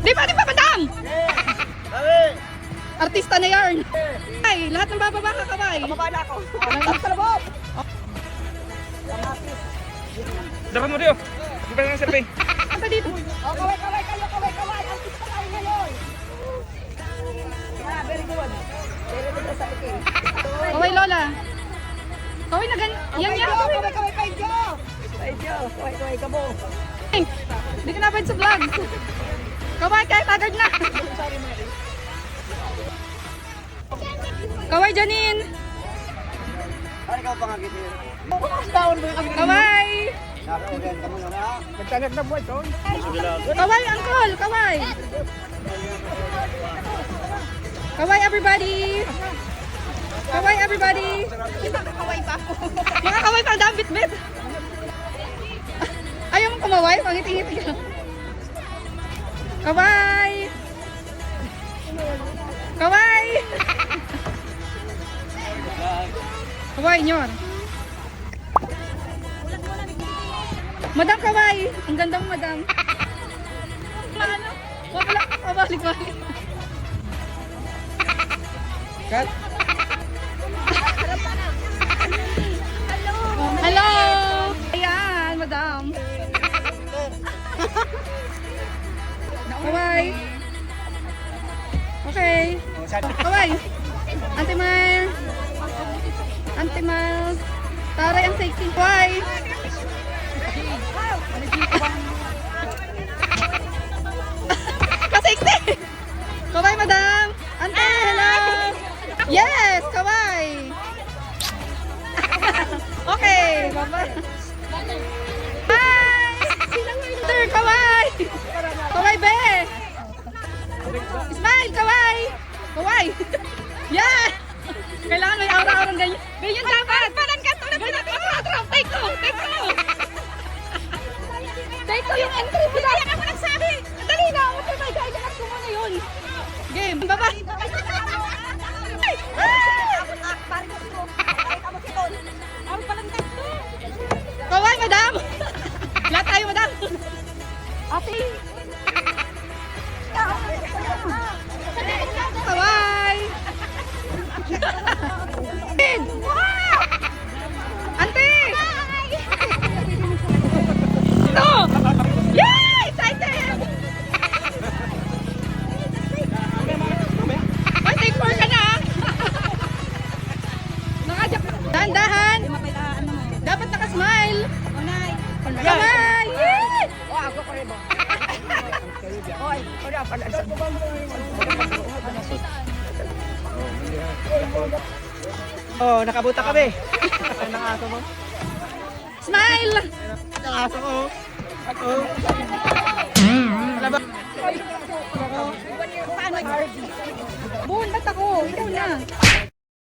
Di ba, madam? Artista na yarn. Ay, lahat ng bababa kakaway. Bababa na ako. Sa labog. Dapat mo rin. Di ba nga survey? Asa dito? Oh, kaway kayo, kaway. Artista tayo ngayon. Yeah, very good. Very good sa akin. Kaway Lola. Kaway na gan... Yan. Kaway kayo. Kaway ka mo. Hindi ka napan sa vlog. Kaway, kahit agad na. Kaway Janine. Ay, ikaw pangagitin. Kaway. Nagtanag na buhay to. Kaway, uncle. Kaway. Kaway, everybody. Kaway, everybody. Kaway pa ako. Mga kaway pa, dami bit-bit. Ayaw mo kumaway? Pangiti-ngiti ka. Kaway. Kaway. Kaway, nyor. Madam Kaway. Ang ganda mo, madam. Ano? Wala. Pabalik-balik. Cut. Hello! Ayan, madam. Kaway. Okay. Kaway. Auntie Mal. Auntie Mal. Taray ang sexy. Kaway. Ka-sexy! Kaway, madam. Auntie, hello! Yes, kaway! Okay, bye-bye. Hi! Sir, kaway! Kaway, be! Smile, kaway! Kaway! Yeah! Kailangan may aura-aurang ganyan. Ganyan dapat! Parang ka tulad na natin. Take two! Take two! Take two yung entry mo lang! Ako nagsabi! Dali na! Ilangat ko muna yun. Game! Bye-bye! Kaway, madam! Lahat tayo, madam! Ate! Kaway! Ante! Ito! Yay! Excited! Ay, take 4 ka na! Dahan-dahan! Dapat naka-smile! Kaway! Yay! Ako ko rin ba? Oy, wala pala sa Oh, nakabuta kami. Ang aso mo? Smile! Ang aso ko. Ako. Wala ba? Buwan, ba't ako? Ikaw na.